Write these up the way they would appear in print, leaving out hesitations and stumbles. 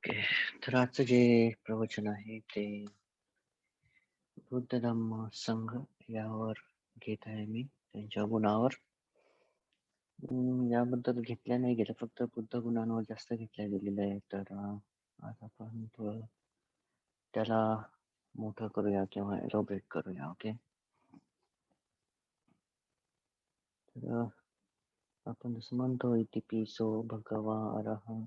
Okay. तर आजचं जे प्रवचन आहे ते बुद्ध धम्म संघ यावर घेत आहे मी, त्यांच्या गुणावर. याबद्दल घेतल्या नाही गेलं, फक्त बुद्ध गुणांवर जास्त घेतल्या गेलेलं आहे. तर आज आपण थोडं त्याला मोठं करूया किंवा एलोबरेट करूया. ओके. तर आपण जसं म्हणतो, इतिपिसो भगवा अरहं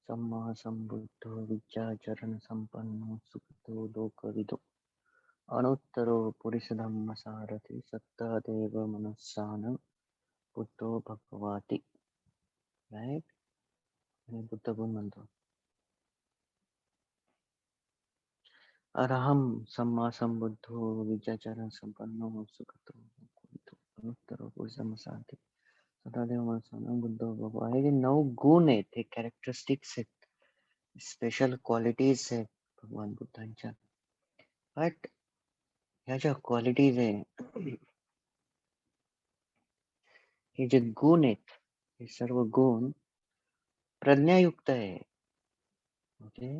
सम्मा संबुद्धो विद्याचरण संपन्नो सुखदो लोकविदो अनुत्तरो पुरुषधम्मसारथी सत्तादेव मनस्सानं बुद्धो भगवाति. राईट. आणि बुद्ध गुण म्हणतो अरहम सम्मा संबुद्धो विद्याचरण संपन्नो सुखदो लोकविदो अनुत्तरो पुरुषधम्मसारथी सत्तादेव मनस्सानं बुद्धो भगवा. हे जे 9 गुण आहेत, हे कॅरेक्टरिस्टिक्स आहेत, स्पेशल क्वालिटीज आहेत भगवान बुद्धांच्या. बट ह्या ज्या क्वालिटीज आहे, हे जे गुण आहेत, हे सर्व गुण प्रज्ञायुक्त आहे. ओके.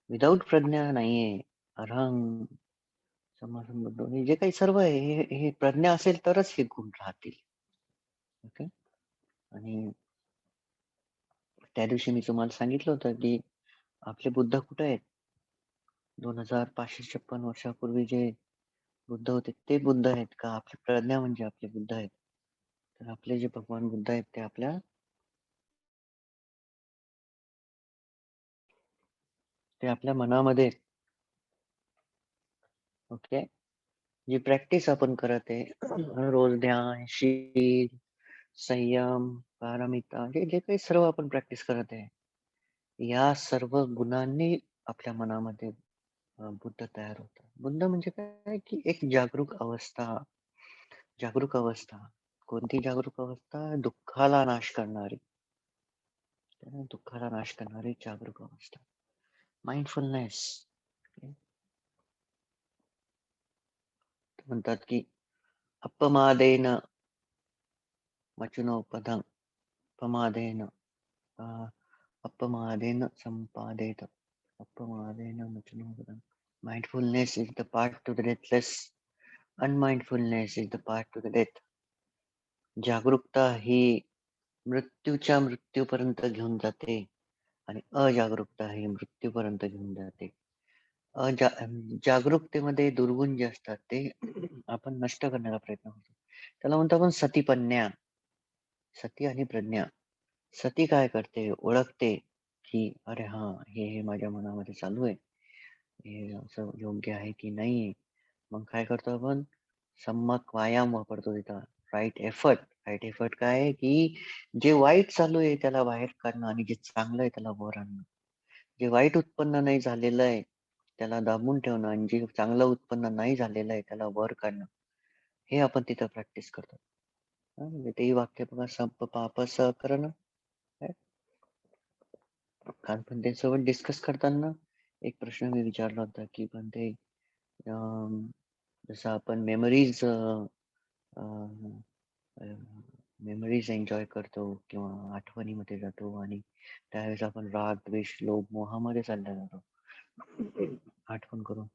विदाउट प्रज्ञा नाहीये. अरहं समासंबद्ध हे जे काही सर्व आहे, हे प्रज्ञा असेल तरच हे गुण राहतील. ओके. आणि त्या दिवशी मी तुम्हाला सांगितलं होतं की आपले बुद्ध कुठे आहेत? 2556 वर्षापूर्वी जे बुद्ध होते ते बुद्ध आहेत का? आपली प्रज्ञा म्हणजे आपले बुद्ध आहेत. तर आपले जे भगवान बुद्ध आहेत ते आपल्या मनामध्ये. ओके. जी प्रॅक्टिस आपण करत आहे रोज, ध्यान, शील, संयम, पारमिता, जे जे काही सर्व आपण प्रॅक्टिस करत आहे, या सर्व गुणांनी आपल्या मनामध्ये बुद्ध तयार होतात. बुद्ध म्हणजे काय की एक जागरूक अवस्था. जागरूक अवस्था. कोणती जागरूक अवस्था? दुःखाला नाश करणारी. दुःखाला नाश करणारी जागरूक अवस्था. माइंडफुलनेस. म्हणतात की अपमादेन मचुनो पदं अपमादेन अपमादेन संपादेत अपमादेन मचुनो पदं. Mindfulness is the path to the deathless. Unmindfulness is the path to the death. जागरूकता ही मृत्यूच्या मृत्यूपर्यंत घेऊन जाते आणि अजागरूकता ही मृत्यूपर्यंत घेऊन जाते. जागरूकतेमध्ये दुर्गुण जे असतात ते आपण नष्ट करण्याचा प्रयत्न करतो. त्याला म्हणतो आपण सतीपन्या. सती आणि प्रज्ञा. सती काय करते? ओळखते की अरे हा, हे माझ्या मनामध्ये चालू आहे, हे असं योग्य आहे की नाही. मग काय करतो आपण? सम्यक व्यायाम वापरतो तिथं. Right effort. राईट एफर्ट काय आहे की जे वाईट चालू आहे त्याला बाहेर काढणं आणि जे चांगलं आहे त्याला वर आणणं. जे वाईट उत्पन्न नाही झालेलं आहे त्याला दाबून ठेवणं आणि जे चांगलं उत्पन्न नाही झालेलं आहे त्याला वर काढणं. हे आपण तिथं प्रॅक्टिस करतो. म्हणजे तेही वाक्य बघा, संप पाप करणं. कारण पण त्यासोबत डिस्कस करताना एक प्रश्न मी विचारला होता की पण ते जसं आपण मेमरीज एन्जॉय करतो किंवा आठवणीमध्ये जातो आणि त्यावेळेस आपण राग, द्वेष, लोभ, मोहामध्ये चालला जातो आठवण करून.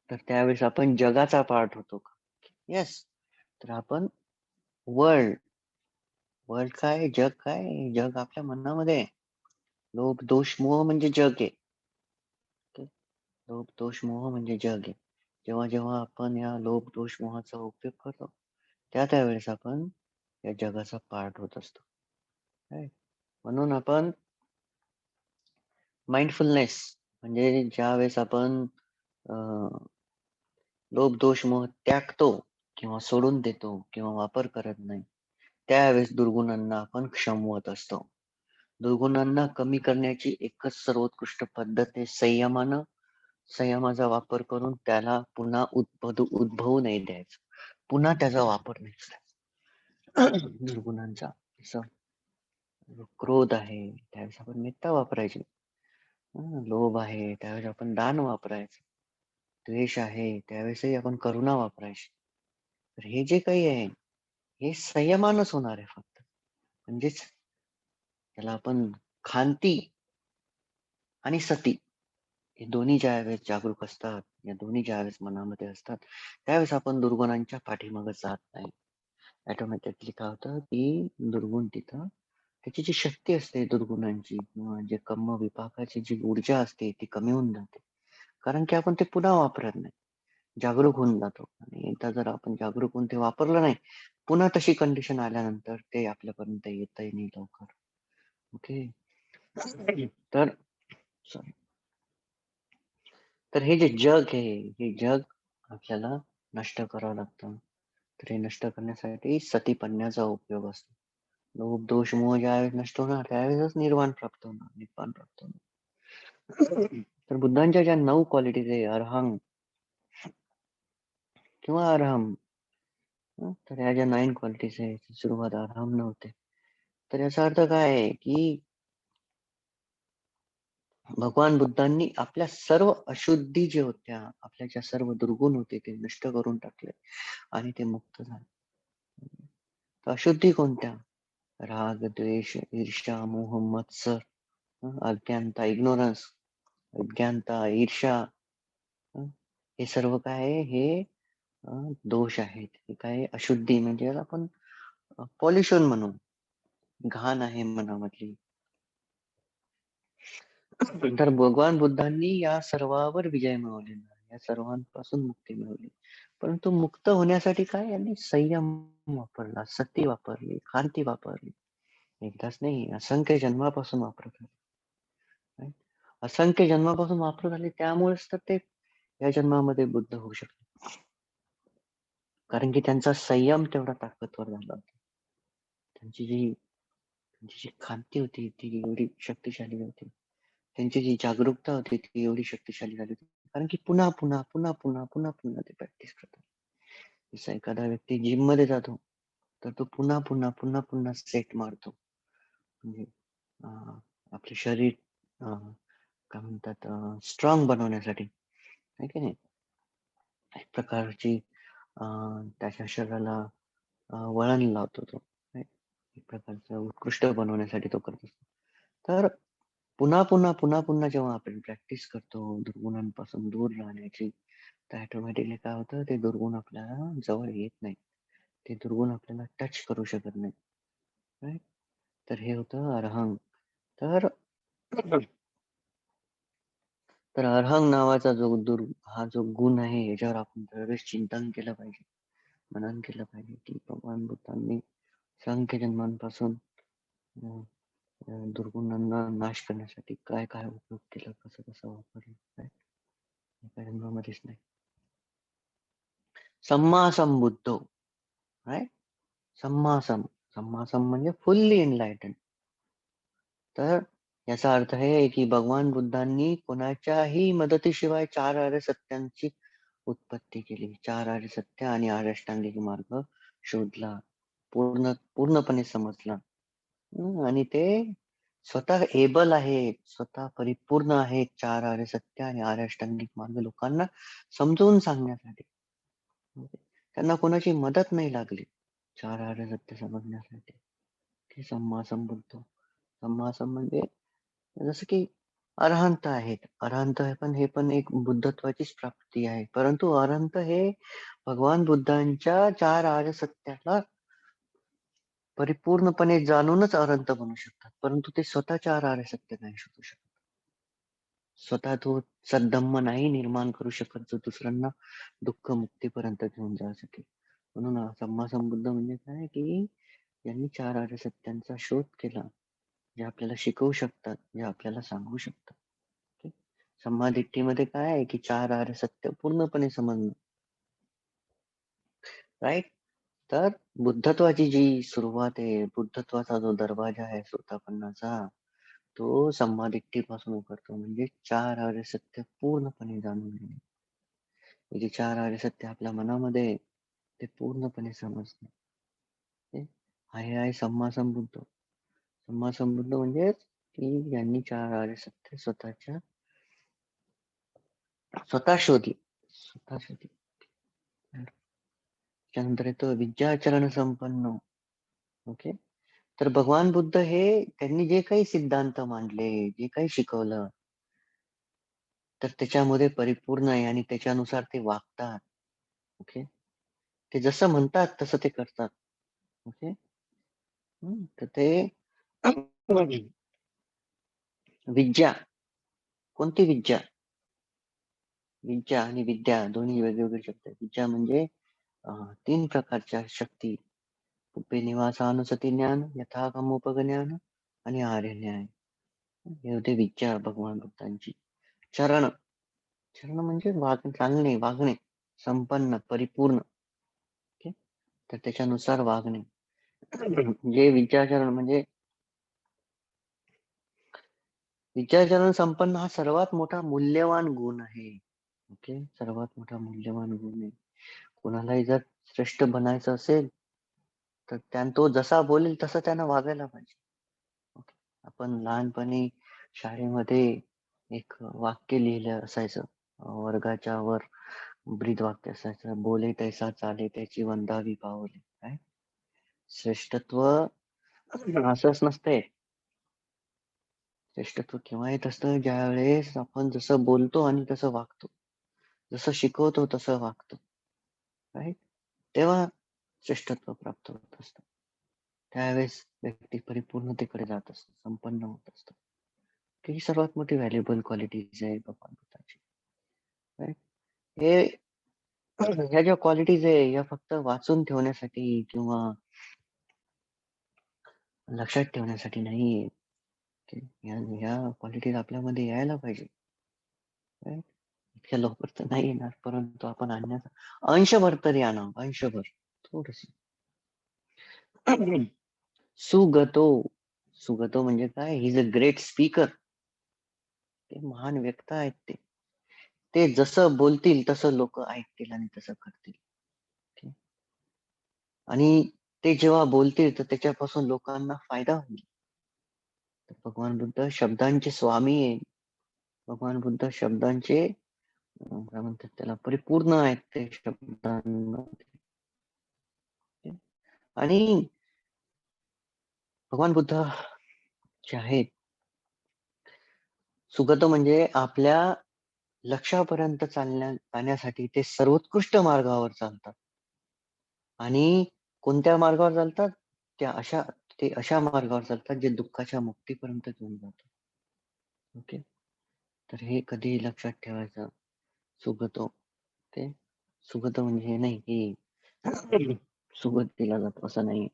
तर त्यावेळेस आपण जगाचा पार्ट होतो का? येस. तर आपण वर्ल्ड वर्ल्ड काय, जग काय? जग आपल्या मनामध्ये आहे. लोभ, दोष, मोह म्हणजे जग आहे. लोभ, दोष, मोह म्हणजे जग आहे. जेव्हा जेव्हा आपण या लोभ, दोष, मोहाचा उपयोग करतो त्यावेळेस आपण या जगाचा पार्ट होत असतो. म्हणून आपण माइंडफुलनेस म्हणजे ज्या वेळेस आपण लोभ, दोष, मोह त्यागतो किंवा सोडून देतो किंवा वापर करत नाही, त्यावेळेस दुर्गुणांना आपण क्षमवत असतो. दुर्गुणांना कमी करण्याची एकच सर्वोत्कृष्ट पद्धत आहे संयमाचा वापर करून त्याला पुन्हा उद्भवू नाही द्यायचं. पुन्हा त्याचा वापर नाही करायचा. दुर्गुणांचा जसं क्रोध आहे त्यावेळेस आपण मिथ्या वापरायची. लोभ आहे त्यावेळेस आपण दान वापरायचं. द्वेष आहे त्यावेळेसही आपण करुणा वापरायची. तर हे जे काही आहे हे संयमानच होणार आहे फक्त. म्हणजेच त्याला आपण खांती आणि सती हे दोन्ही ज्यावेळेस जागरूक असतात, या दोन्ही ज्यावेळेस मनामध्ये असतात, त्यावेळेस आपण दुर्गुणांच्या पाठीमागे जात नाही. ऑटोमॅटिकली काय होतं, की दुर्गुण तिथं त्याची जी शक्ती असते दुर्गुणांची किंवा जे कम्म विपाकाची जी ऊर्जा असते ती कमी होऊन जाते. कारण की आपण ते पुन्हा वापरत नाही. जागरूक होऊन जातो आणि एकदा जर आपण जागरूक होऊन ते वापरलं नाही, पुन्हा तशी कंडिशन आल्यानंतर ते आपल्यापर्यंत येतही नाही लवकर. ओके. तर सॉरी. तर हे जे जग आहे, हे जग आपल्याला नष्ट करावं लागतं. तर हे नष्ट करण्यासाठी सतीपन्याचा उपयोग असतो. लोभ, दोष, मोह ज्यावेळेस नष्ट होणार त्यावेळेसच निर्वाण प्राप्त होणार, निब्बाण प्राप्त होणार. तर बुद्धांच्या ज्या 9 क्वालिटीज आहे अरहं किंवा अरहम तर ह्या ज्या 9 क्वालिटीज आहे सुरुवात अरहम होते. तर याचा अर्थ काय आहे, की भगवान बुद्धांनी आपल्या सर्व अशुद्धी जे होत्या, आपल्या ज्या सर्व दुर्गुण होते ते नष्ट करून टाकले आणि ते मुक्त झाले. तर अशुद्धी कोणत्या? राग, द्वेष, ईर्ष्या, मोह, मत्सर, अज्ञानता, इग्नोरन्स, अज्ञानता, ईर्ष्या हे सर्व काय आहे? हे दोष आहेत. हे काय अशुद्धी म्हणजे याला आपण पॉल्युशन म्हणू. घाण आहे मनामधली. तर भगवान बुद्धांनी या सर्वावर विजय मिळवलेला आहे. या सर्वांपासून मुक्ती मिळवली. परंतु मुक्त होण्यासाठी काय यांनी संयम वापरला, सती वापरली, खांती वापरली. एकदाच नाही, असंख्य जन्मापासून वापरत आले. right? असंख्य जन्मापासून वापरत आले त्यामुळेच तर ते या जन्मामध्ये बुद्ध होऊ शकले. कारण की त्यांचा संयम तेवढा ताकदवर झाला होता. त्यांची जी खांती होती ती एवढी शक्तिशाली होती. त्यांची जी जागरूकता होती ती एवढी शक्तिशाली झाली होती. कारण की पुन्हा ते प्रॅक्टिस करतात. जसं एखादा व्यक्ती जिममध्ये जातो, तर तो पुन्हा सेट मारतो. म्हणजे आपले शरीर काय म्हणतात स्ट्रॉंग बनवण्यासाठी, आहे की नाही? एक प्रकारची त्याच्या शरीराला वळण लावतो तो. right? एक प्रकारचं उत्कृष्ट बनवण्यासाठी तो करत असतो. तर पुन्हा जेव्हा आपण प्रॅक्टिस करतो दुर्गुणांपासून दूर राहण्याची, तर ऑटोमॅटिकली काय होतं ते दुर्गुण आपल्याला जवळ येत नाही. ते दुर्गुण आपल्याला टच करू शकत नाही. राईट? तर हे होतं अरहंग. तर तर अरहंग नावाचा हा जो गुण आहे याच्यावर आपण दरवेळेस चिंतन केलं पाहिजे, मनन केलं पाहिजे, की भगवान बुद्धांनी असंख्य जन्मांपासून अं, दुर्गुणांना नाश करण्यासाठी काय काय उपयोग केला, कसं कसं वापरलं काय एका जन्मामध्येच नाही. सम्मा संबुद्धो, राईट? सम्मासम म्हणजे फुल्ली एनलायटन. तर याचा अर्थ आहे की भगवान बुद्धांनी कोणाच्याही मदतीशिवाय 4 आर्य सत्यांची उत्पत्ती केली. 4 आर्य सत्य आणि आर्य अष्टांगिक मार्ग शोधला. पूर्णपणे समजला. आणि ते स्वतः एबल आहेत, स्वतः परिपूर्ण आहेत 4 आर्य सत्य आणि आर्य अष्टांगिक मार्ग लोकांना समजावून सांगण्यासाठी. त्यांना कोणाची मदत नाही लागली 4 आर्य सत्य समजण्यासाठी. ते सम्मा संबुद्ध. सम्मासम म्हणजे जसं की अरहंत आहेत. अरहंत हे पण एक बुद्धत्वाचीच प्राप्ती आहे. परंतु अरहंत हे भगवान बुद्धांच्या 4 आर्य सत्याला परिपूर्णपणे जाणूनच अरहंत बनू शकतात. परंतु ते स्वतः 4 आर्य सत्य नाही शोधू शकत. स्वतः तो सद्धम्म नाही निर्माण करू शकत, जो दुसऱ्यांना दुःख मुक्तीपर्यंत घेऊन जाऊ शकेल. म्हणून सम्मा संबुद्ध म्हणजे काय की यांनी 4 आर्य सत्यांचा शोध केला. जे आपल्याला शिकवू शकतात, जे आपल्याला सांगू शकतात. ओके. समाधिट्ठीमध्ये काय आहे की 4 आर्य सत्य पूर्णपणे समजणं. राइट? तर बुद्धत्वाची जी सुरुवात आहे, बुद्धत्वाचा जो दरवाजा आहे सोतापन्नाचा, तो समाधिट्ठीपासून उघडतो. म्हणजे 4 आर्य सत्य पूर्णपणे जाणून घेणे. हे जे 4 आर्य सत्य आपल्या मनामध्ये आहे, ते पूर्णपणे समजणे. ओके. हे आहे सम्मा संबुद्ध. सम्मा संबुद्ध म्हणजेच की यांनी 4 आर्य सत्य स्वतः शोधली. स्वतः शोधली. त्यानंतर येतो विद्याचरण संपन्न. ओके. तर भगवान बुद्ध हे त्यांनी जे काही सिद्धांत मांडले, जे काही शिकवलं, तर त्याच्यामध्ये परिपूर्ण आहे आणि त्याच्यानुसार ते वागतात. ओके. ते जसं म्हणतात तसं ते करतात. ओके. तर ते विद्या, कोणती विद्या? विद्या आणि विद्या दोन्ही वेगवेगळे शब्द आहेत. विद्या म्हणजे 3 प्रकारच्या शक्ती. कुप्पे निवासानुसती ज्ञान, यथाकमोपज्ञान आणि आर्यज्ञान. हे होते विद्या भगवान बुद्धांची. चरण, चरण म्हणजे चांगले वागणे, संपन्न, परिपूर्ण. ओके. तर त्याच्यानुसार वागणे. जे विद्याचरण म्हणजे विद्याचरण संपन्न हा सर्वात मोठा मूल्यवान गुण आहे. ओके. सर्वात मोठा मूल्यवान गुण आहे. कोणालाही जर श्रेष्ठ बनायचं असेल, तर तो जसा बोलेल तसं त्यानं वागायला पाहिजे. ओके. आपण लहानपणी शाळेमध्ये एक वाक्य लिहिलं असायचं. वर्गाच्या वर ब्रीद वाक्य असायचं. बोले तैसा चाले त्याची वंदावी पाऊले. काय? श्रेष्ठत्व असंच नसतंय. श्रेष्ठत्व केव्हा येत असतं ज्यावेळेस आपण जसं बोलतो आणि तसं वागतो. जसं शिकवतो तसं वागतो. राईट? तेव्हा श्रेष्ठत्व प्राप्त होत असतं. त्यावेळेस व्यक्ती परिपूर्णतेकडे जात असतो, संपन्न होत असतो. ही सर्वात मोठी व्हॅल्युएबल क्वालिटीज आहे भगवान बुद्धाची. राईट? हे ह्या ज्या क्वालिटीज आहे या फक्त वाचून ठेवण्यासाठी किंवा लक्षात ठेवण्यासाठी नाहीये. ह्या क्वालिटीज आपल्यामध्ये यायला पाहिजे. राईट? इतक्या लवकर तर नाही येणार, परंतु आपण आणण्याचा अंशभर तरी आणावं, अंशभर. थोडंसं. सुगतो. सुगतो म्हणजे काय? He is a great speaker. ते महान व्यक्ता आहेत ते. ते जसं बोलतील तसं लोकं ऐकतील आणि तसं करतील. ठीक. आणि ते जेव्हा बोलतील तर त्याच्यापासून लोकांना फायदा होईल. तर भगवान बुद्ध शब्दांचे स्वामी आहे. भगवान बुद्ध शब्दांचे काय म्हणतात त्याला परिपूर्ण आहेत ते शब्दांमध्ये. आणि भगवान बुद्ध जे आहेत, सुगत म्हणजे आपल्या लक्ष्यापर्यंत जाण्यासाठी ते सर्वोत्कृष्ट मार्गावर चालतात. आणि कोणत्या मार्गावर चालतात? त्या अशा ते अशा मार्गावर चालतात जे दुःखाच्या मुक्तीपर्यंत घेऊन जातात. ओके. तर हे कधीही लक्षात ठेवायचं. सुगतो. ते सुगत म्हणजे हे नाही की सुगत दिला जातो असं नाही.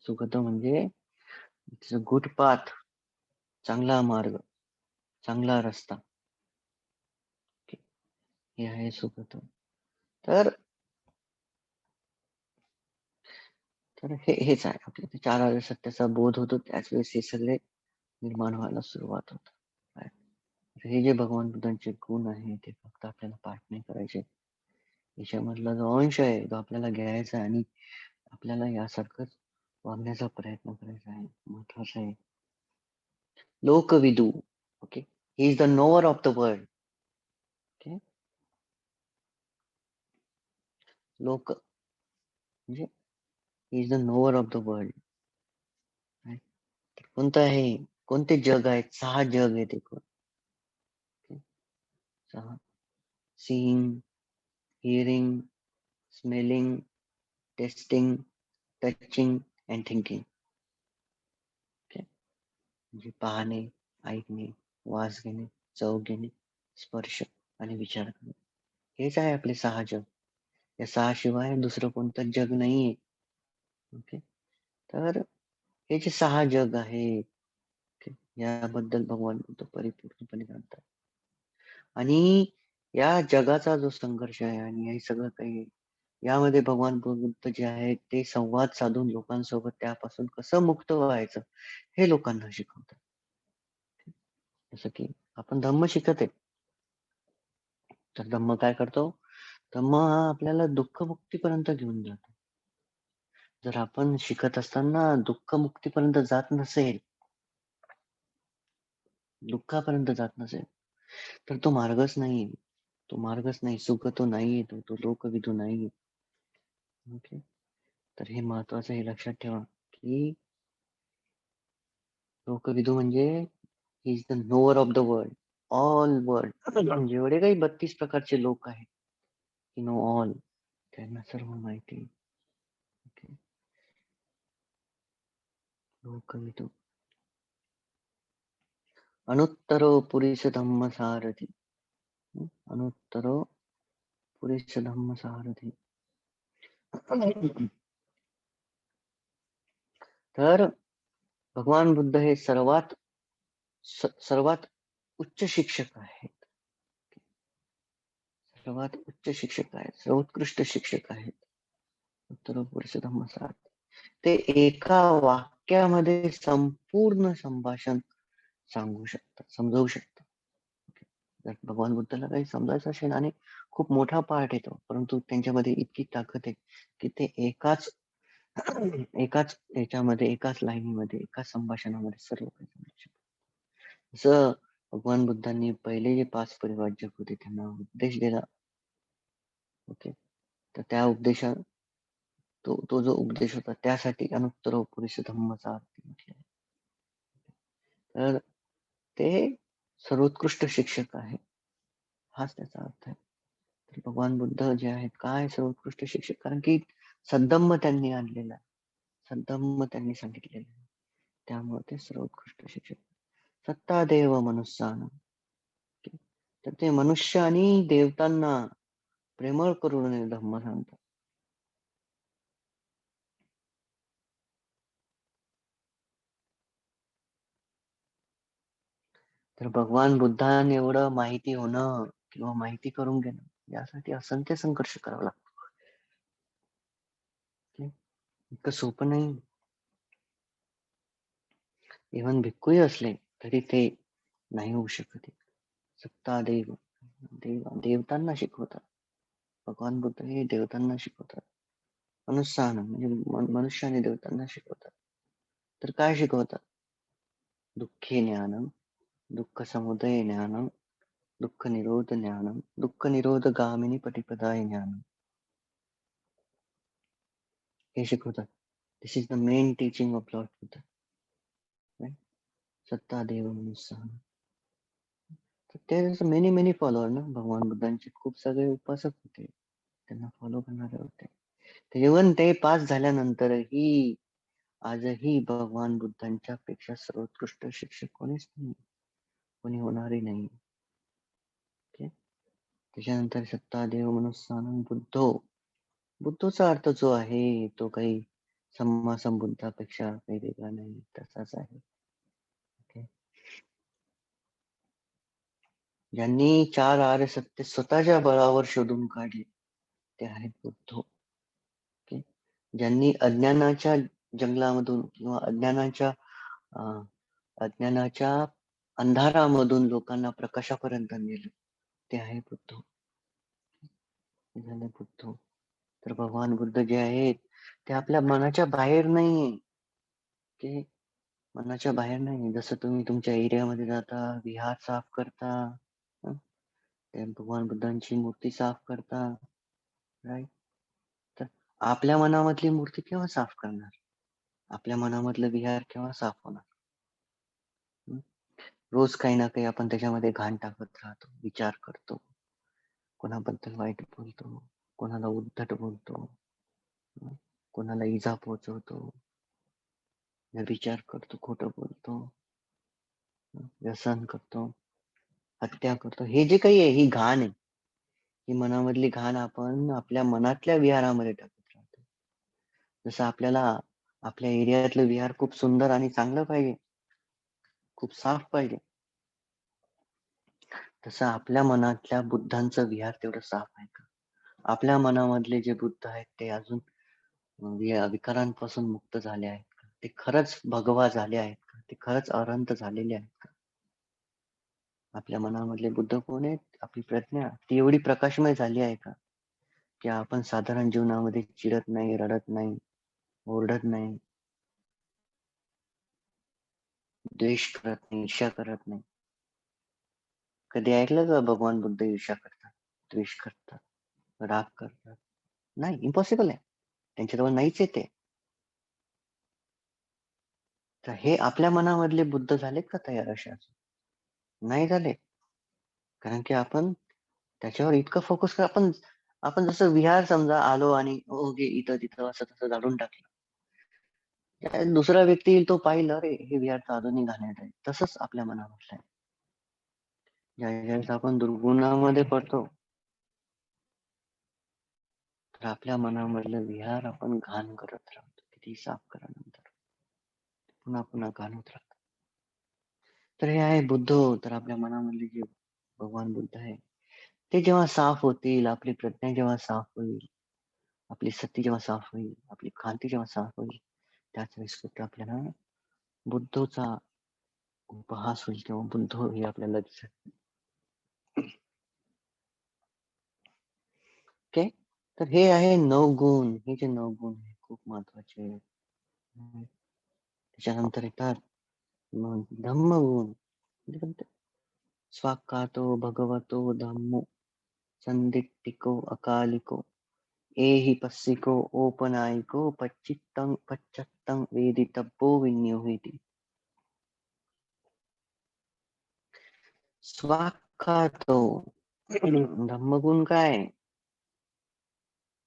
सुगत म्हणजे इट्स अ गुड पाथ, चांगला मार्ग, चांगला रस्ता. ओके. हे आहे सुगत. तर तर हेच आहे आपल्या ते 4 आर्य सत्याचा बोध होतो त्याच वेळेस हे सगळे निर्माण व्हायला सुरुवात होतं. काय? तर हे जे भगवान बुद्धांचे गुण आहे ते फक्त आपल्याला पाठ नाही करायचे. याच्यामधला जो अंश आहे तो आपल्याला घ्यायचा आहे आणि आपल्याला यासारखंच वागण्याचा प्रयत्न करायचा आहे. महत्वाचं आहे. लोकविदू. Okay. He is the knower of the world. Okay. लोक म्हणजे he is the knower of the world. कोणतं आहे? कोणते जग आहेत? 6 जग आहेत एकूण. Okay. 6. Seeing, hearing, smelling, tasting, touching and thinking. Okay. म्हणजे पाहणे, ऐकणे, वास घेणे, चव घेणे, स्पर्श आणि विचार करणे. हेच आहे आपले 6 जग. या 6 शिवाय दुसरं कोणतं जग नाहीये. ओके. तर हे जे 6 जग आहे, ओके, याबद्दल भगवान बुद्ध परिपूर्णपणे जाणतात. आणि या जगाचा जो संघर्ष आहे आणि हे सगळं काही आहे, यामध्ये भगवान बुद्ध जे आहेत ते संवाद साधून लोकांसोबत त्यापासून कसं मुक्त व्हायचं हे लोकांना शिकवतात. जसं की आपण धम्म शिकत आहे. तर धम्म काय करतो? धम्म हा आपल्याला दुःखमुक्तीपर्यंत घेऊन जातो. जर आपण शिकत असताना दुःखमुक्तीपर्यंत जात नसेल, दुःखापर्यंत जात नसेल, तर तो मार्गच नाहीये. तो मार्गच नाही. सुख तो नाहीये तो. तो लोकविदू नाहीये. ओके. तर हे महत्वाचं हे लक्षात ठेवा, की लोकविदू म्हणजे he is the knower of the world, all world. जेवढे काही 32 प्रकारचे लोक आहेत, ही नो ऑल, त्यांना सर्व माहिती. ओके. लोकविदू. अनुत्तरो पुरुष धम्म सारथी. अनुत्तरो पुरुष धम्म सारथी. तर भगवान बुद्ध हे सर्वात उच्च शिक्षक आहेत. सर्वात उच्च शिक्षक आहेत, सर्वोत्कृष्ट शिक्षक आहेत. उत्तर पुरुष धम्म सारथी. ते एका वाक्यामध्ये संपूर्ण संभाषण सांगू शकतात, समजावू शकतात. जर भगवान बुद्धाला काही समजायचं असेल आणि खूप मोठा पाठ येतो, परंतु त्यांच्यामध्ये इतकी ताकद आहे की ते एकाच एकाच याच्यामध्ये, एकाच लाईनीमध्ये, एकाच संभाषणामध्ये सर्व काही समजू शकतात. जसं भगवान बुद्धांनी पहिले जे 5 परिव्राजक होते त्यांना उपदेश दिला. ओके. तर त्या उपदेशा तो जो उपदेश होता त्यासाठी अनुत्तरो पुरुष धम्मचा अर्थ म्हटले. तर ते सर्वोत्कृष्ट शिक्षक आहे, हाच त्याचा अर्थ आहे. तर भगवान बुद्ध जे आहेत काय सर्वोत्कृष्ट शिक्षक, कारण की सद्धम्म त्यांनी आणलेला आहे, सद्धम्म त्यांनी सांगितलेलं आहे, त्यामुळे ते सर्वोत्कृष्ट शिक्षक. सत्ता देव मनुष्यानं. तर ते मनुष्य आणि देवतांना प्रेमळ करून धम्म सांगतात. तर भगवान बुद्धांनी एवढं माहिती होणं किंवा माहिती करून घेणं यासाठी असंख्य संघर्ष करावा लागतो. इतकं सोपं नाही. इव्हन भिक्खूही असले तरी ते नाही होऊ शकत. सत्ता देव, देवतांना शिकवतात. भगवान बुद्ध हे देवतांना शिकवतात. मनुष्यानं म्हणजे मनुष्य आणि देवतांना शिकवतात. तर काय शिकवतात? दुःखे ज्ञानम, दुःख समुदय ज्ञानम, दुःख निरोध ज्ञानम, दुःख निरोध गामिनी पटिपदाय ज्ञानम, हे शिकवतात. This is the main teaching of lord Buddha. सत्ता देव मनुष्यानं. तर मेनी फॉलोअर ना, भगवान बुद्धांचे खूप सगळे उपासक होते, त्यांना फॉलो करणारे होते. इव्हन ते पास झाल्यानंतरही आजही भगवान बुद्धांच्या पेक्षा सर्वोत्कृष्ट शिक्षक कोणीच नाही, कोणी होणारही नाही. ओके. त्याच्यानंतर सत्ता देव मनुष्यानं बुद्धो. बुद्धोचा अर्थ जो आहे तो काही सम्मा संबुद्धापेक्षा काही वेगळा नाही, तसाच आहे. ओके. ज्यांनी 4 आर्य सत्य स्वतःच्या बळावर शोधून काढले ते आहेत बुद्ध. ओके. ज्यांनी अज्ञानाच्या जंगलामधून किंवा अज्ञानाच्या अंधारामधून लोकांना प्रकाशापर्यंत नेलं ते आहे बुद्ध. झाले बुद्ध. तर भगवान बुद्ध जे आहेत ते आपल्या मनाच्या बाहेर नाहीये, ते मनाच्या बाहेर नाही. जसं तुम्ही तुमच्या एरियामध्ये जाता, विहार साफ करता, ते भगवान बुद्धांची मूर्ती साफ करता, राईट. तर आपल्या मनामधली मूर्ती केव्हा साफ करणार? आपल्या मनामधलं विहार केव्हा साफ होणार? रोज काही ना काही आपण त्याच्यामध्ये घाण टाकत राहतो, विचार करतो, कोणाबद्दल वाईट बोलतो, कोणाला उद्धट बोलतो, कोणाला इजा पोहोचवतो, विचार करतो, खोटं बोलतो, व्यसन करतो, हत्या करतो. हे जे काही आहे ही घाण आहे. ही मनामधली घाण आपण आपल्या मनातल्या विहारामध्ये टाकत राहतो. जसं आपल्याला आपल्या एरियातलं विहार खूप सुंदर आणि चांगलं पाहिजे, खूप साफ पाहिजे, तसं आपल्या मनातल्या बुद्धांचं विहार तेवढं साफ आहे का? आपल्या मनामधले जे बुद्ध आहेत ते अजून विकारांपासून मुक्त झाले आहेत का? ते खरंच भगवा झाले आहेत का? ते खरंच अरहंत झालेले आहेत का? आपल्या मनामधले बुद्ध कोण आहेत? आपली प्रज्ञा ती एवढी प्रकाशमय झाली आहे का, की आपण साधारण जीवनामध्ये चिडत नाही, रडत नाही, ओरडत नाही, द्वेष करत नाही, ईर्ष्या करत नाही. कधी ऐकलं का भगवान बुद्ध ईर्ष्या करतात, द्वेष करतात, राग करतात? नाही, इम्पॉसिबल आहे. त्यांच्याजवळ नाहीच येते. तर हे आपल्या मनामधले बुद्ध झालेत का तयार असे अजून? नाही झाले. कारण की आपण त्याच्यावर इतकं फोकस कर आपण आपण जसं विहार समजा आलो आणि ओके इथं तिथं असं तसं झाडून टाकलं. दुसरा व्यक्ती येईल तो पाहिल अरे हे विहार तर अजूनही घाणेरडं आहे. तसंच आपल्या मनावर आहे. ज्यावेळेस आपण दुर्गुणामध्ये पडतो तर आपल्या मनामधलं विहार आपण घाण करत राहतो. किती साफ करा नंतर पुन्हा पुन्हा घाण होत राहतं. तर हे आहे बुद्ध. तर आपल्या मनामधले जे भगवान बुद्ध आहे ते जेव्हा साफ होतील, आपली प्रज्ञा जेव्हा साफ होईल, आपली सत्ती जेव्हा साफ होईल, आपली कांती जेव्हा साफ होईल, त्याच वेळेस कुठे आपल्याला बुद्धचा उपहास होईल किंवा बुद्ध हे आपल्याला दिसेल. ओके. तर हे आहे नवगुण. हे जे नवगुण आहे खूप महत्वाचे आहेत. त्याच्यानंतर येतात धम्मगुण. स्वाक्कातो भगवतो धम्मो संदिट्टिको अकालिको एहि पस्सिको ओपनायिको पच्चत्तं वेदितव्यो विनियोहिति. स्वाक्कातो धम्मगुण काय?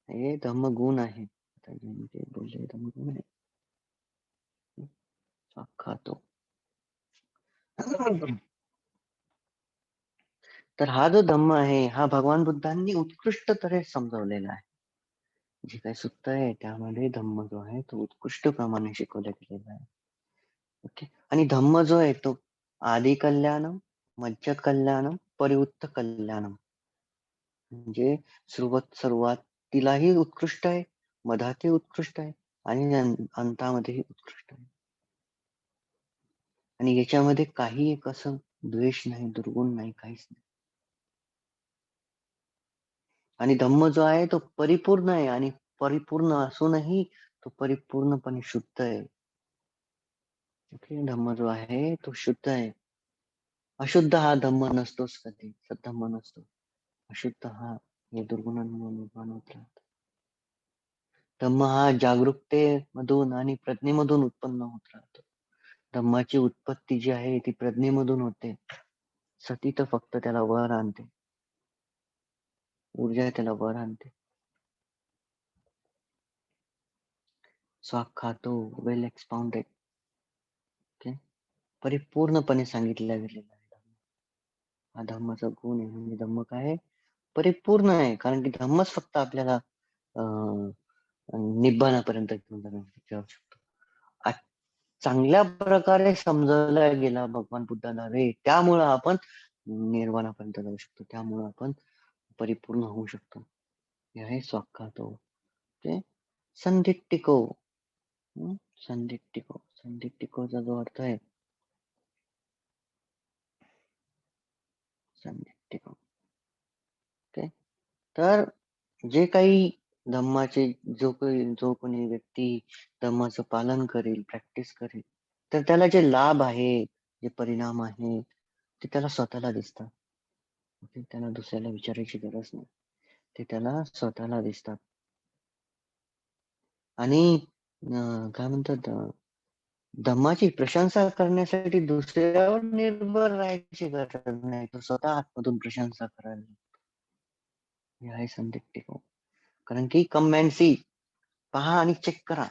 हे धम्मगुण आहे. आता मी ते बोलले धम्मगुण आहे. स्वाक्कातो. तर हा जो धम्म आहे हा भगवान बुद्धांनी उत्कृष्ट तऱ्हे समजावलेला आहे. जे काही सुत्त आहे त्यामध्ये धम्म जो आहे तो उत्कृष्ट प्रमाणे शिकवला गेलेला आहे. ओके. आणि धम्म जो आहे तो आदि कल्याणम, मध्य कल्याणम, परिवृत्त कल्याणम. म्हणजे सुरुवातीलाही उत्कृष्ट आहे, मधातही उत्कृष्ट आहे आणि अंतामध्येही उत्कृष्ट आहे. आणि याच्यामध्ये काही एक असं द्वेष नाही, दुर्गुण नाही, काहीच नाही. आणि धम्म जो आहे तो परिपूर्ण आहे आणि परिपूर्ण असूनही तो परिपूर्णपणे शुद्ध आहे. ओके. धम्म जो आहे तो शुद्ध आहे. अशुद्ध हा धम्म नसतोच कधी, सद्धम्म नसतो. अशुद्ध हा हे दुर्गुणांमुळे निर्माण होत राहतो. धम्म हा जागरूकतेमधून आणि प्रज्ञेमधून उत्पन्न होत राहतो. धम्माची उत्पत्ती जी आहे ती प्रज्ञेमधून होते. सती तर फक्त त्याला वर आणते. ऊर्जा त्याला वर आणते. स्वाक्खातो वेल एक्सपाउंडेड. ओके. परिपूर्णपणे सांगितलं गेलेलं आहे. हा धम्माचा गुण आहे. म्हणजे धम्म काय आहे? परिपूर्ण आहे. कारण की धम्मच फक्त आपल्याला निब्बाणापर्यंत घेऊन जाऊ शकतो. चांगल्या प्रकारे समजवला गेला भगवान बुद्धाला रे त्यामुळं आपण निर्वाणापर्यंत जाऊ शकतो. त्यामुळं आपण परिपूर्ण होऊ शकतो. हे आहे स्वाक्खातो. ओके. संदिट्टिको. संदिट्टिको. संदिट्टिकोचा जो अर्थ आहे संदिट्टिको. ओके. तर जे काही धम्माचे जो कोणी व्यक्ती धम्माचं पालन करेल, प्रॅक्टिस करेल, तर त्याला जे लाभ आहेत, जे परिणाम आहेत, ते त्याला स्वतःला दिसतात. ओके. त्याला दुसऱ्याला विचारायची गरज नाही. ते त्याला स्वतःला दिसतात. आणि काय म्हणतात धम्माची प्रशंसा करण्यासाठी दुसऱ्यावर निर्भर राहायची गरज नाही. तो स्वतः आतमधून प्रशंसा करायला. हे आहे संदिग्ध. कारण की कम अँड सी. पहा आणि चेक करा.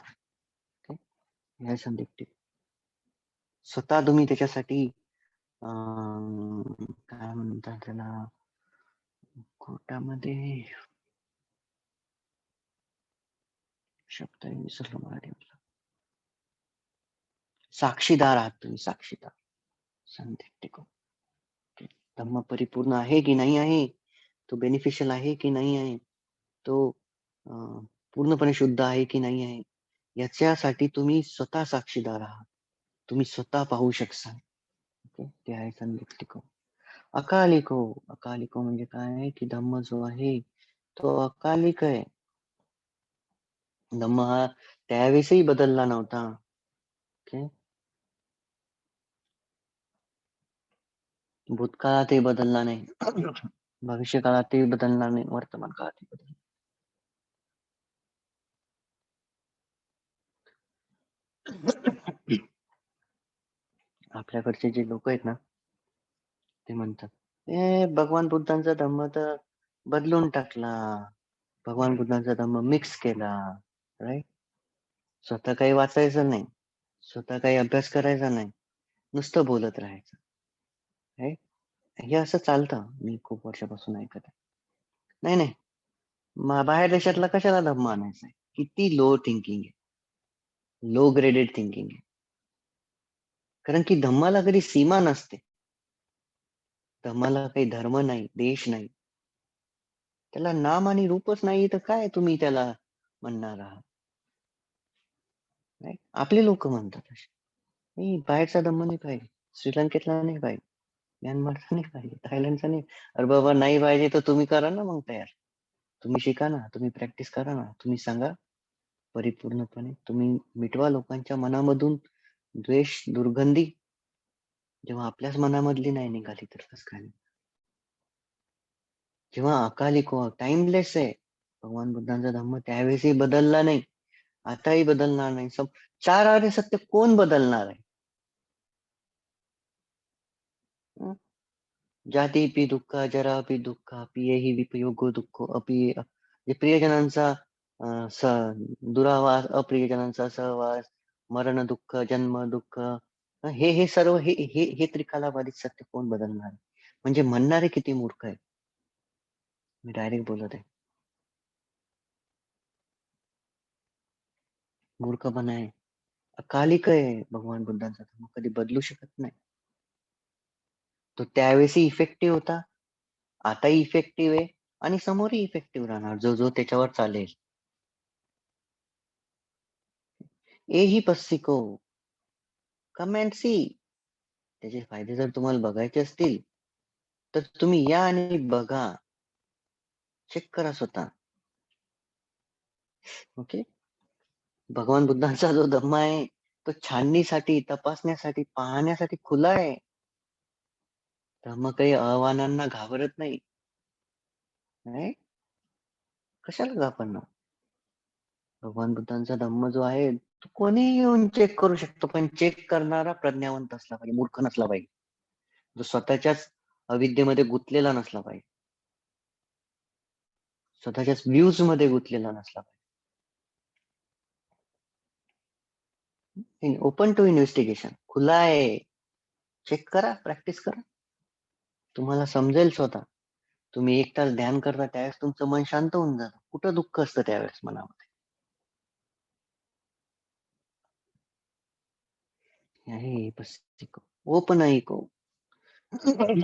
हे आहे संदिग्ध. स्वतः तुम्ही त्याच्यासाठी काय म्हणतात त्याला कोर्टामध्ये शब्द विसरलो मराठीमध्ये. साक्षीदार आहात तुम्ही, साक्षीदार. संदिग्ध. धम्म परिपूर्ण आहे की नाही आहे, तो बेनिफिशियल आहे की नाही आहे, तो पूर्णपणे शुद्ध आहे की नाही आहे, याच्यासाठी तुम्ही स्वतः साक्षीदार आहात. तुम्ही स्वतः पाहू शकता. ओके. ते आहे संदिग्ध. अकालिको. अकालिको म्हणजे काय आहे की धम्म जो आहे तो अकालिक आहे. धम्म हा त्यावेळेसही बदलला नव्हता. ओके. भूतकाळातही बदलला नाही. भविष्य काळातही बदलणार नाही. वर्तमान काळातही बदलणार. आपल्याकडचे जे लोक आहेत ना, ते म्हणतात, भगवान बुद्धांचा धम्म तर बदलून टाकला, भगवान बुद्धांचा धम्म मिक्स केला, राईट? स्वतः काही वाचायचं नाही, स्वतः काही अभ्यास करायचा नाही, नुसतं बोलत राहायचं, राईट? हे असं चालतं. मी खूप वर्षापासून ऐकत आहे. नाही नाही, बाहेर देशातला कशाला धम्म आणायचा आहे? किती लो थिंकिंग आहे, लो ग्रेडेड थिंकिंग आहे. कारण की धम्माला कधी सीमा नसते, धम्माला काही धर्म नाही, देश नाही, त्याला नाम आणि रूपच नाही, तर काय तुम्ही त्याला म्हणणार आहात? नाही? आपले लोक म्हणतात असे, नाही बाहेरचा धम्म नाही पाहिजे, श्रीलंकेतला नाही पाहिजे, म्यानमारचा नाही पाहिजे, थायलंडचा नाही. अरे बाबा, नाही पाहिजे तर तुम्ही करा ना मग तयार, तुम्ही शिका ना, तुम्ही प्रॅक्टिस करा ना, तुम्ही सांगा परिपूर्णपणे, तुम्ही मिटवा लोकांच्या मनामधून द्वेष, दुर्गंधी. जेव्हा आपल्याच मनामधली नाही निघाली तर कसं काय? जेव्हा अकाली टाइमलेस आहे, भगवान बुद्धांचा धम्म त्यावेळेसही बदलला नाही, आताही बदलणार नाही. सब 4 आर्य सत्य कोण बदलणार आहे? हं? जातीपि दुःख, जरापि दुःख, पियेहि विपयोगो दुःखो अपि. जे प्रियजनांचा दुरावास, अप्रियजनांचा सहवास, मरण दुःख, जन्म दुःख, हे हे सर्व हे हे हे त्रिकालाबाधित सत्य कोण बदलणार आहे? म्हणजे म्हणणारे किती मूर्ख आहे. मी डायरेक्ट बोलत आहे, मूर्खपणा आहे. अकालिक आहे भगवान बुद्धांचा धर्म, कधी बदलू शकत नाही. तो त्यावेळेसही इफेक्टिव्ह होता, आताही इफेक्टिव्ह आहे आणि समोरही इफेक्टिव्ह राहणार, जो जो त्याच्यावर चालेल. एही पस्सिको, कम अँड सी. त्याचे फायदे जर तुम्हाला बघायचे असतील तर तुम्ही या आणि बघा, चेक करा स्वतः. ओके. भगवान बुद्धांचा जो धम्म आहे तो छाननीसाठी, तपासण्यासाठी, पाहण्यासाठी खुला आहे. धम्म काही आव्हानांना घाबरत नाही. नाही? कशाला घाबरणार? भगवान बुद्धांचा धम्म जो आहे तो कोणीही येऊन चेक करू शकतो, पण चेक करणारा प्रज्ञावंत असला पाहिजे, मूर्ख नसला पाहिजे, जो स्वतःच्याच अविद्येमध्ये गुंतलेला नसला पाहिजे, स्वतःच्याच व्ह्यूज मध्ये गुंतलेला नसला पाहिजे. ओपन टू इन्व्हेस्टिगेशन, खुला आहे. चेक करा, प्रॅक्टिस करा, तुम्हाला समजेल स्वतः. तुम्ही 1 तास ध्यान करता त्यावेळेस तुमचं मन शांत होऊन जातं. कुठं दुःख असतं त्यावेळेस मनामध्ये? आहे बस ओपन ऐको. सॉरी.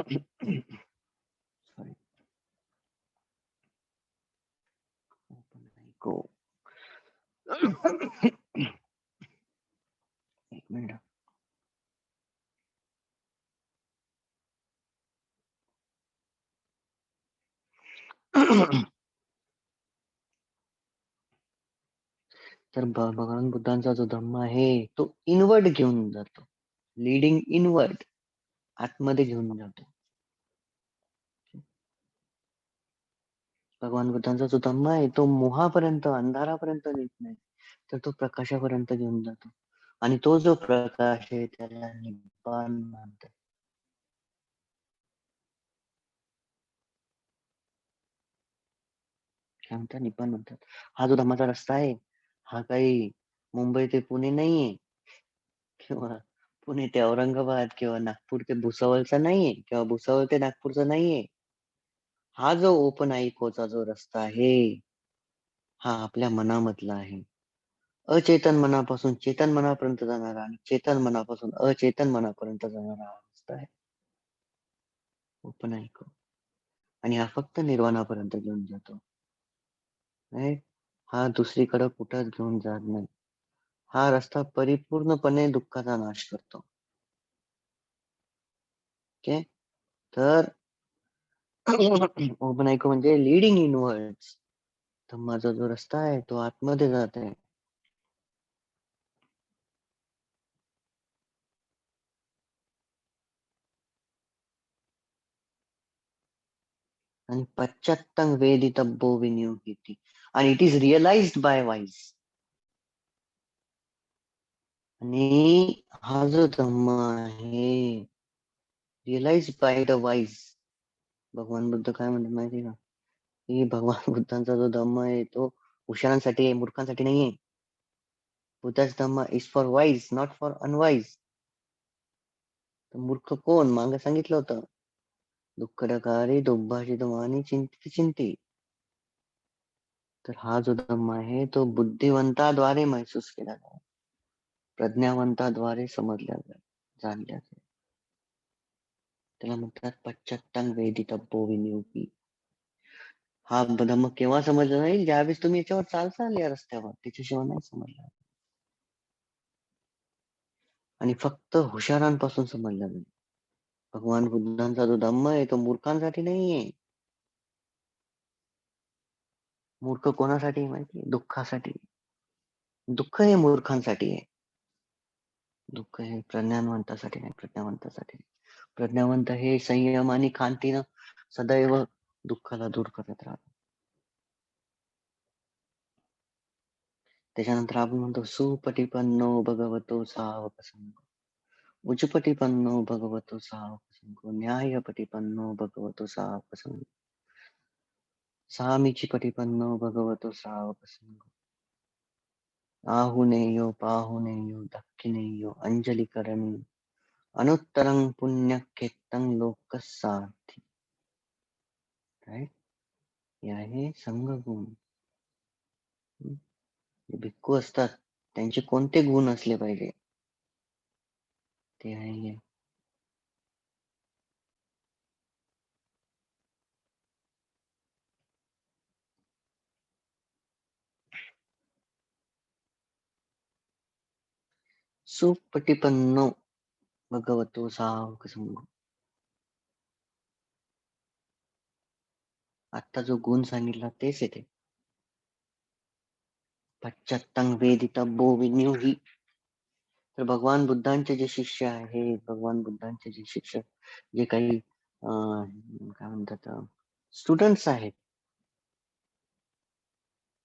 ओपन ऐको. एक मिनिट. तर भगवान बुद्धांचा जो धम्म आहे तो इनवर्ड घेऊन जातो, लीडिंग इनवर्ड, आतमध्ये घेऊन जातो. भगवान बुद्धांचा जो धम्म आहे तो मोहापर्यंत, अंधारापर्यंत नेत नाही, तर तो प्रकाशापर्यंत घेऊन जातो. आणि तो जो प्रकाश आहे त्याला निब्बाण म्हणतात. काय म्हणतात? निब्बाण म्हणतात. हा जो धम्माचा रस्ता आहे हा काही मुंबई ते पुणे नाहीये, किंवा पुणे ते औरंगाबाद, किंवा नागपूर ते भुसावळचा नाहीये, किंवा भुसावळ ते नागपूरचा नाहीये. हा जो ओपन आइकोचा जो रस्ता आहे हा आपल्या मनामधला आहे. अचेतन मनापासून चेतन मनापर्यंत जाणारा आणि चेतन मनापासून अचेतन मनापर्यंत जाणारा हा रस्ता आहे ओपन आइको. आणि हा फक्त निर्वाणापर्यंत घेऊन जातो. नाही? हा दुसरीकडे कुठंच घेऊन जात नाही. हा रस्ता परिपूर्णपणे दुःखाचा नाश करतो. ओके. तर ओपन आइको म्हणजे लीडिंग इनवर्ड्स. धम्माचा जो रस्ता आहे तो आतमध्ये जात आहे. आणि पश्चात्तं वेदितव्यो विनियोगिति, आणि it is realised by wise. आणि हा जो धम्म आहे रिअलाइज बाय द वाईज, भगवान बुद्ध काय म्हणतात माहिती का, की भगवान बुद्धांचा जो धम्म आहे तो हुशारांसाठी आहे, मूर्खांसाठी नाहीये. बुद्धाच धम्म is for wise, not for unwise. मूर्ख कोण, मागे सांगितलं होतं, दुःखडकारी दुर्भाषित वाणी चिंती चिंती. तर हा जो धम्म आहे तो बुद्धिवंताद्वारे महसूस केला जातो, प्रज्ञावंताद्वारे समजल्या जाणल्या जातो. त्याला म्हणतात पश्चात्तांग वेदितव्यो विनियोगी. हा धम्म केव्हा समजला नाही, ज्यावेळेस तुम्ही याच्यावर चालचाल या रस्त्यावर, त्याच्याशिवाय नाही समजला. आणि फक्त हुशारांपासून समजला नाही. भगवान बुद्धांचा जो धम्म आहे तो मूर्खांसाठी नाहीये. मूर्ख कोणासाठी माहिती, दुःखासाठी. दुःख हे मूर्खांसाठी आहे. दुःख हे प्रज्ञानवंतासाठी नाही, प्रज्ञावंतासाठी. प्रज्ञावंत हे संयम आणि खांतीनं सदैव दुःखाला दूर करत राहतात. त्याच्यानंतर आपण म्हणतो सुपटिपन्नो भगवतो सावक संघ, उच्चपटिपन्नो भगवतो सावक संघ, न्यायपटिपन्नो भगवतो सावक संघ, सामीचीपटिपन्नो भगवतो सावक संघ, आहुनेयो पाहुनेयो दक्षिणेयो अंजलिकरणी अनुत्तरं पुण्यक्षेत्रं लोकसार्थी. राईट, हे आहे संघगुण. भिक्खू असतात त्यांचे कोणते गुण असले पाहिजे, ते आहे सुपटिपन्नो भगवतो सावक संघ. आता जो गुण सांगितला तेच येते. पश्चात्तांग वेदितव्यो विनियोगी. तर भगवान बुद्धांचे जे शिष्य आहेत, भगवान बुद्धांचे जे शिक्षक, जे काही काय म्हणतात स्टुडंट्स आहेत,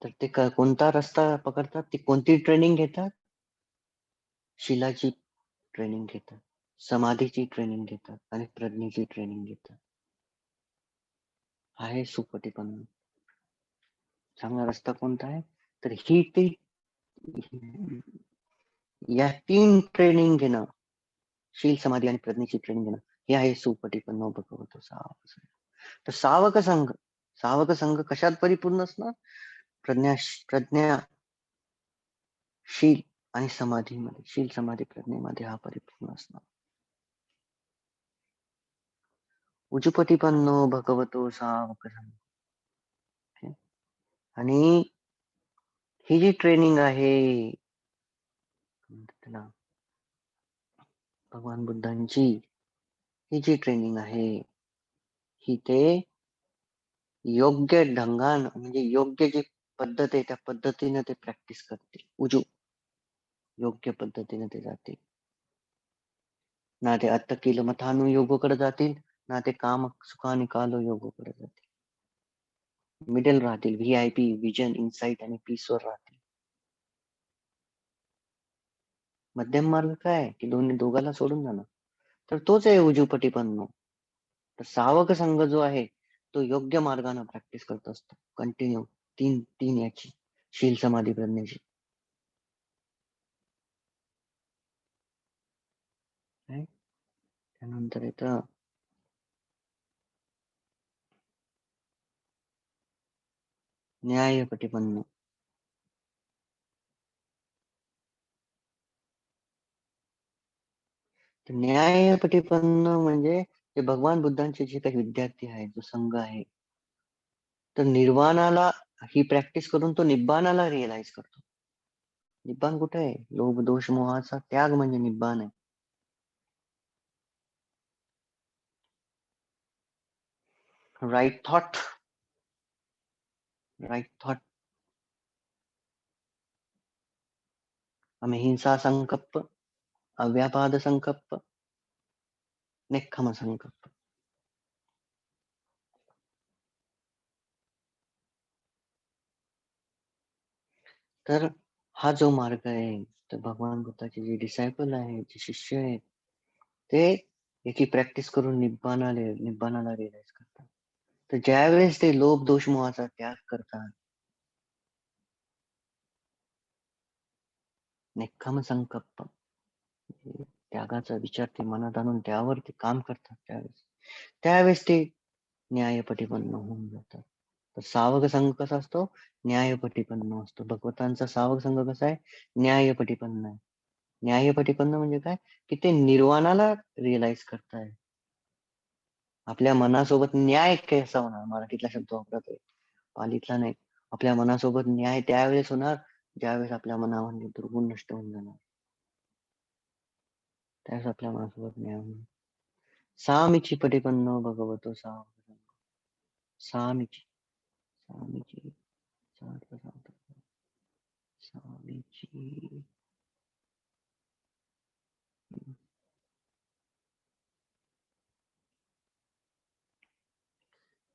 तर ते कोणता रस्ता पकडतात, ती कोणती ट्रेनिंग घेतात, शिलाची ट्रेनिंग घेतात, समाधीची ट्रेनिंग घेतात आणि प्रज्ञेची ट्रेनिंग घेतात. आहे सुपटिपन्न. चांगला रस्ता कोणता आहे, तर ही ती या 3 ट्रेनिंग घेणं, शील समाधी आणि प्रज्ञेची ट्रेनिंग घेणं, हे आहे सुपटिपन्न भगवतो सावक संघ. तर सावक संघ कशात परिपूर्ण असणार, प्रज्ञा शील आणि समाधीमध्ये, शील समाधी प्रज्ञेमध्ये हा परिपूर्ण असणार. उजुपटिपन्नो भगवतो सावक संघ. आणि ही जी ट्रेनिंग आहे त्याला भगवान बुद्धांची, ही जी ट्रेनिंग आहे ही ते योग्य ढंगान, म्हणजे योग्य जी पद्धत आहे त्या पद्धतीने ते प्रॅक्टिस करतील. उजू योग्य पद्धतीने ते जातील. ना ते अत्तकील मथानु योगकडे जातील, ना ते काम सुखानी कालो योगकडे जातील. मिडल राहतील, VIP विजन इन्साइट आणि पीसवर राहतील. मध्यम मार्ग काय की दोघाला सोडून जाणं, तर तोच आहे उजूपटीपन्नो. तर सावक संघ जो आहे तो योग्य मार्गाने प्रॅक्टिस करत असतो कंटिन्यू, तीन याची, शील समाधी प्रज्ञेची. त्यानंतर येतं न्यायपटिपन्न. न्यायपटिपन्न म्हणजे जे भगवान बुद्धांचे जे काही विद्यार्थी आहेत, जो संघ आहे, तर निर्वाणाला ही प्रॅक्टिस करून तो निब्बाणाला रिअलाइज करतो. निब्बाण कुठे आहे, लोभ दोष मोहाचा त्याग म्हणजे निब्बाण आहे. राईट थॉट, अहिंसा संकल्प, अव्यापाद संकल्प, नेक्खम संकल्प. तर हा जो मार्ग आहे, तर भगवान बुद्धाचे जे डिसायपल आहेत, जे शिष्य आहेत, ते याची प्रॅक्टिस करून निब्बाणाला रिअलाईज करतात. तर ज्यावेळेस ते लोभ, दोष, मोहाचा त्याग करतात, निष्काम संकल्प त्यागाचा विचार ते मनात आणून त्यावर ते काम करतात त्यावेळेस ते न्यायपटीपन्न होऊन जातात. तर सावक संघ कसा असतो? न्यायपटीपन्न असतो. भगवंतांचा सावक संघ कसा आहे? न्यायपटीपन्न आहे. न्यायपटीपन्न म्हणजे काय? की ते निर्वाणाला रिअलाइज करताय. आपल्या मनासोबत न्याय कसा होणार? मराठीतला शब्द वापरतोय, पालीतला नाही. आपल्या मनासोबत न्याय त्यावेळेस होणार ज्यावेळेस आपल्या मनामधले दुर्गुण नष्ट होऊन जाणार. त्यावेळेस आपल्या मनासोबत न्याय होणार. सामीची पटीपन्न भगवतो सावक सामीची सामीची सामीची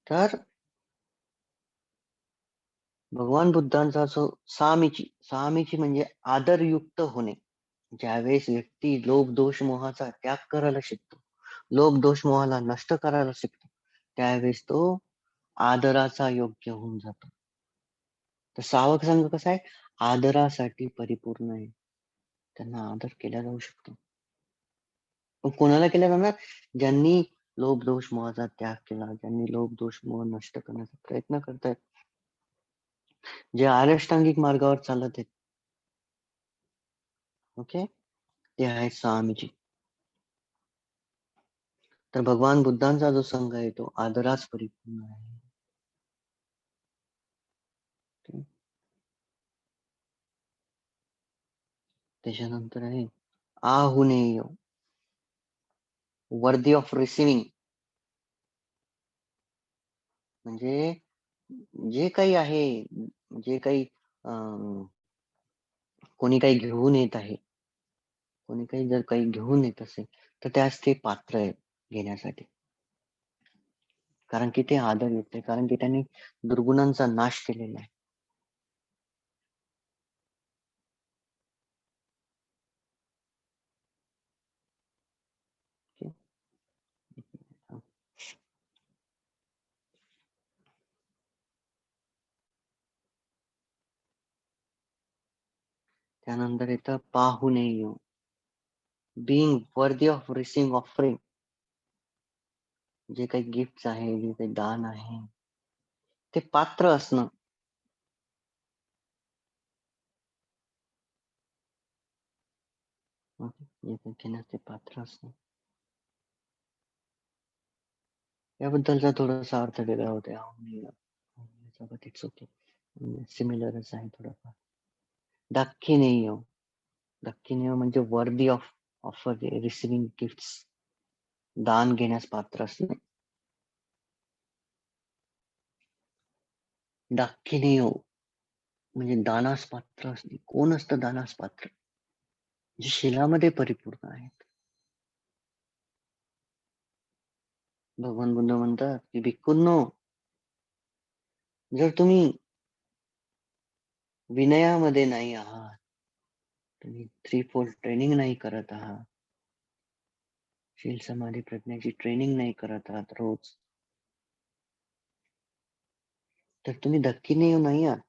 तर भगवान बुद्धांचा जो सामीची म्हणजे आदरयुक्त होणे. ज्यावेळेस व्यक्ती लोभ, दोष, मोहाचा त्याग करायला शिकतो, लोभ, दोष, मोहाला नष्ट करायला शिकतो, त्यावेळेस तो आदराचा योग्य होऊन जातो. तर सावक संघ कसा आहे? आदरासाठी परिपूर्ण आहे. त्यांना आदर केला जाऊ शकतो. पण कोणाला केला जाणार? ज्यांनी लोभ, दोष, मोहाचा त्याग केला, ज्यांनी लोभ, दोष, मोह नष्ट करण्याचा प्रयत्न करतायत, जे आर्यष्टांगिक मार्गावर चालत आहेत. ओके, ते आहे स्वामीजी. तर भगवान बुद्धांचा जो संघ आहे तो आदराच परिपूर्ण आहे. त्याच्यानंतर आहे आहुनेय, वर्दी ऑफ रिसिविंग. म्हणजे जे काही आहे, जे काही कोणी काही घेऊन येत आहे, कोणी काही जर काही घेऊन येत असेल तर त्यास ते पात्र आहे घेण्यासाठी. कारण की ते आदर येते, कारण की त्यांनी दुर्गुणांचा नाश केलेला आहे. त्यानंतर येतं पाहुणेय, being worthy of receiving offering. जे काही गिफ्ट आहे, जे काही दान आहे, ते पात्र असणं. जे काही घेण्यास ते पात्र असणं. याबद्दलचा थोडासा अर्थ वेगळा होता. इट्स ओके, सिमिलरच आहे थोडंफार. दाक्षिणेय, दाक्षिणेय म्हणजे worthy of offer receiving gifts, दान घेण्यास पात्र असणे. दाक्षिणेय म्हणजे दानास पात्र असणे. कोण असतं दानास पात्र? जे शिलामध्ये परिपूर्ण आहेत. भगवान बुद्ध म्हणतात की भिक्खूंनो, जर तुम्ही विनयामध्ये नाही आहात, तुम्ही थ्री फोल्ड ट्रेनिंग नाही करत आहात, शील समाधी प्रज्ञेची ट्रेनिंग नाही करत आहात रोज, तर तुम्ही दाक्षिणेय नाही आहात.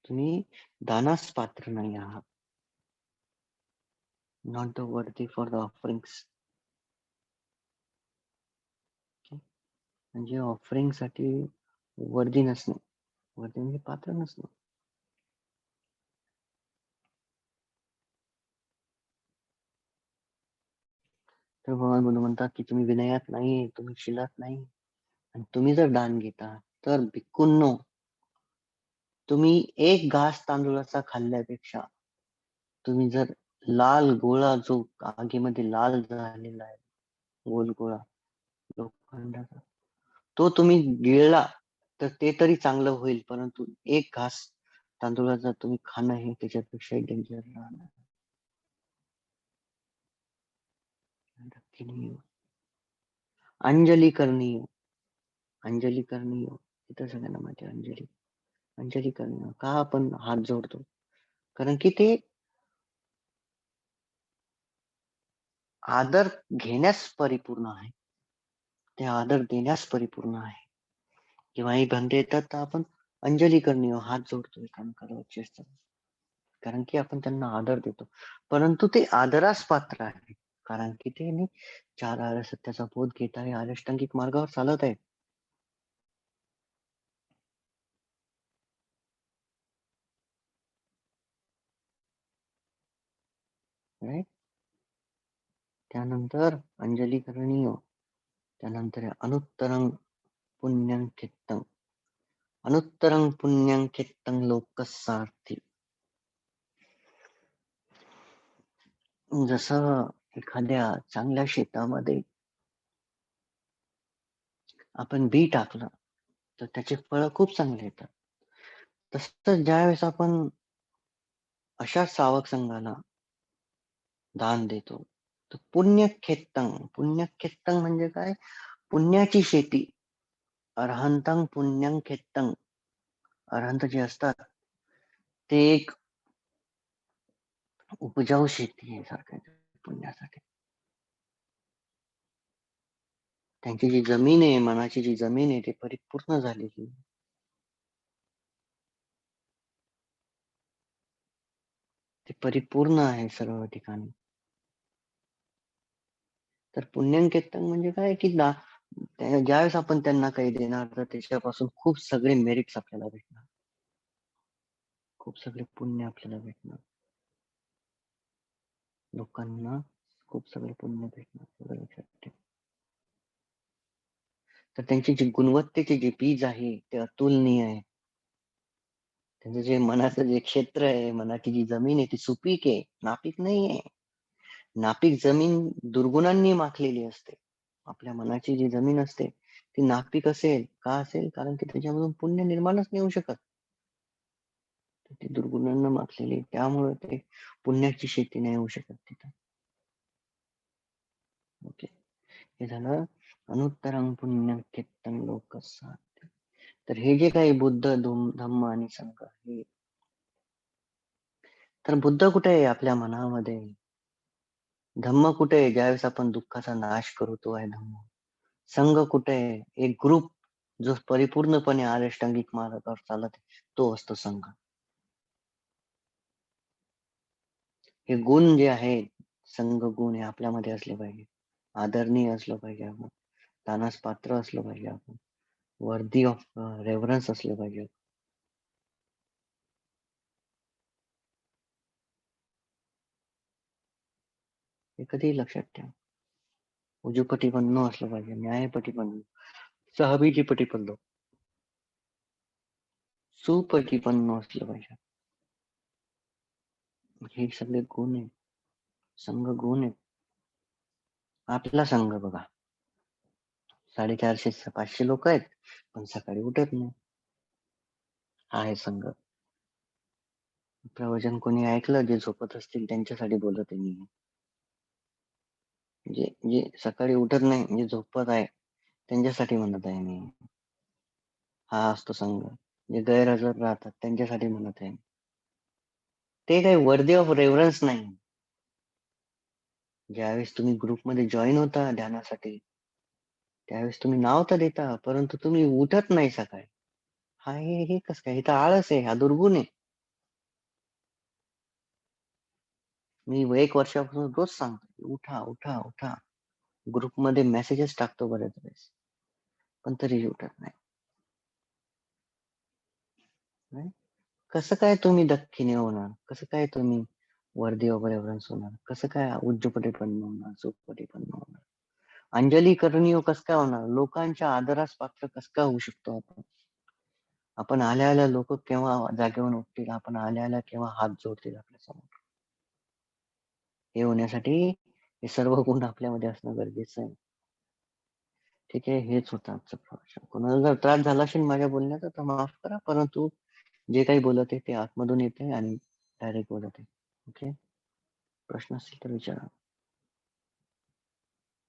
तुम्ही दानास पात्र नाही आहात. नॉट द वर्दी फॉर द ऑफरिंग्स. म्हणजे ऑफरिंग साठी वर्दी नसणे, वर्दी म्हणजे पात्र नसणं. तर भगवान बुद्ध म्हणतात की तुम्ही विनयात नाही, तुम्ही शिलात नाही, आणि तुम्ही जर दान घेता तर भिक्खूंनो, तुम्ही एक घास तांदूळाचा खाल्ल्यापेक्षा तुम्ही जर लाल गोळा जो आगीमध्ये लाल झालेला आहे, गोल गोळा लोखंडाचा, तो तुम्ही गिळला तर ते तरी चांगलं होईल, परंतु एक घास तांदूळाचा तुम्ही खाणं हे त्याच्यापेक्षा डेंजर राहणार. अंजली करणीय, अंजली करणीय, इथं सगळ्यांना माहिती अंजली. अंजली करणं. का आपण हात जोडतो? कारण की ते आदर घेण्यास परिपूर्ण आहे. ते आदर देण्यास परिपूर्ण आहे. केव्हाही बंधे येतात तर आपण अंजली करणं, हात जोडतो एकमेकाला चेष्टा. कारण की आपण त्यांना आदर देतो. परंतु ते आदरास पात्र आहे. कारण की ते 4 आर्य सत्याचा बोध घेत आहे, अष्टांगिक मार्गावर चालत आहे. राइट? त्यानंतर अंजली करणीय. त्यानंतर आहे अनुत्तरं पुण्यं खित्तं. अनुत्तरं पुण्यं खित्तं लोकस्सार्थी. जसं एखाद्या चांगल्या शेतामध्ये आपण बी टाकलं, तर त्याचे फळं खूप चांगले येतात. तसंच ज्यावेळेस आपण अशा सावक संघाला दान देतो, तर पुण्यखेत्तंग. पुण्यखेत्तंग म्हणजे काय? पुण्याची शेती. अर्हंतं पुण्यं खेत्तंग. अर्हंत जे असतात, ते एक उपजाऊ शेती आहे सारखं पुण्यासाठी. त्यांची जी जमीन आहे, मनाची जी जमीन आहे, ती परिपूर्ण झालेली. ते परिपूर्ण आहे सर्व ठिकाणी. तर पुण्यंकेतन म्हणजे काय की ज्यावेळेस आपण त्यांना काही देणार तर त्याच्यापासून खूप सगळे मेरिट्स आपल्याला भेटणार. खूप सगळे पुण्य आपल्याला भेटणार. लोकांना खूप सगळे पुण्य भेटणार. सगळं लक्षात ठेव. तर त्यांची जी गुणवत्तेचे जे बीज आहे ते अतुलनीय आहे. त्यांचं जे मनाचं जे क्षेत्र आहे, मनाची जी जमीन आहे ती सुपीक आहे, नापीक नाहीये. नापीक जमीन दुर्गुणांनी माखलेली असते. आपल्या मनाची जी जमीन असते ती नापीक असेल. का असेल? कारण की त्याच्यामधून पुण्य निर्माणच नाही होऊ शकत. ती दुर्गुणांना माखलेली. त्यामुळे ते पुण्याची शेती नाही होऊ शकत तिथं. ओके. हे झालं अनुत्तरं पुण्यं कित्तं लोकस्सार्थी. तर हे जे काही बुद्ध, धम्म आणि संघ हे, तर बुद्ध कुठे आहे? आपल्या मनामध्ये. धम्म कुठे आहे? ज्यावेळेस आपण दुःखाचा नाश करू तो आहे धम्म. संघ कुठे आहे? एक ग्रुप जो परिपूर्णपणे अष्टांगिक मार्गावर चालत आहे, तो असतो संघ. हे गुण जे आहेत, संघ गुण हे आपल्यामध्ये असले पाहिजे. आदरणीय असलं पाहिजे आपण. दानास पात्र असलं पाहिजे आपण. वर्दी ऑफ रेव्हरन्स असलं पाहिजे. हे कधीही लक्षात ठेवा. उजूपटीपन्न असलं पाहिजे, न्यायपटीपन्न, सहबीजीपटीपन्न, सुपटीपन्न असलं पाहिजे. हे सगळे गुण आहेत. संघ गुण आहेत. आपला संघ बघा. 450-500 लोक आहेत, पण सकाळी उठत नाही. हा आहे संघ. प्रवचन कोणी ऐकलं, जे झोपत असतील त्यांच्यासाठी बोलत आहे मी. जे जे सकाळी उठत नाही, जे झोपत आहे त्यांच्यासाठी म्हणत आहे मी. हा असतो संघ. जे गैरहजर राहतात त्यांच्यासाठी म्हणत आहे. ते काही वर्दी ऑफ रेव्हरन्स नाही. ज्यावेळेस तुम्ही ग्रुपमध्ये जॉईन होता ध्यानासाठी, त्यावेळेस तुम्ही नाव तर देता, परंतु तुम्ही उठत नाही सकाळी. हा हे कसं काय? हे तर आळस आहे, हा दुर्गुण आहे. मी 1 वर्षापासून रोज सांगतो, उठा, उठा, उठा. ग्रुपमध्ये मेसेजेस टाकतो बऱ्याच वेळेस, पण तरीही उठत नाही. नाही? कसं काय तुम्ही दख्खिणी होणार? कसं काय तुम्ही वर्दी ऑफ रेव्हरन्स होणार? कसं काय उच्चपटीपन्न होणार? सुपटीपन्न होणार? अंजली करणीय कसं काय होणार? लोकांच्या आदरास पात्र कसं काय होऊ शकतो आपण? आपण आल्या लोक केव्हा जागेवरून उठतील? आपण आल्या केव्हा हात जोडतील आपल्यासमोर? हे होण्यासाठी हे सर्व गुण आपल्यामध्ये असणं गरजेचं आहे. ठीक आहे, हेच होतं आजचं प्रवचन. कोणाला जर त्रास झाला असेल माझ्या बोलण्याचा तर माफ करा, परंतु जे काही बोलत आहे ते आतमधून येते आणि डायरेक्ट बोलत आहे. ओके. प्रश्न असतील तर विचारा.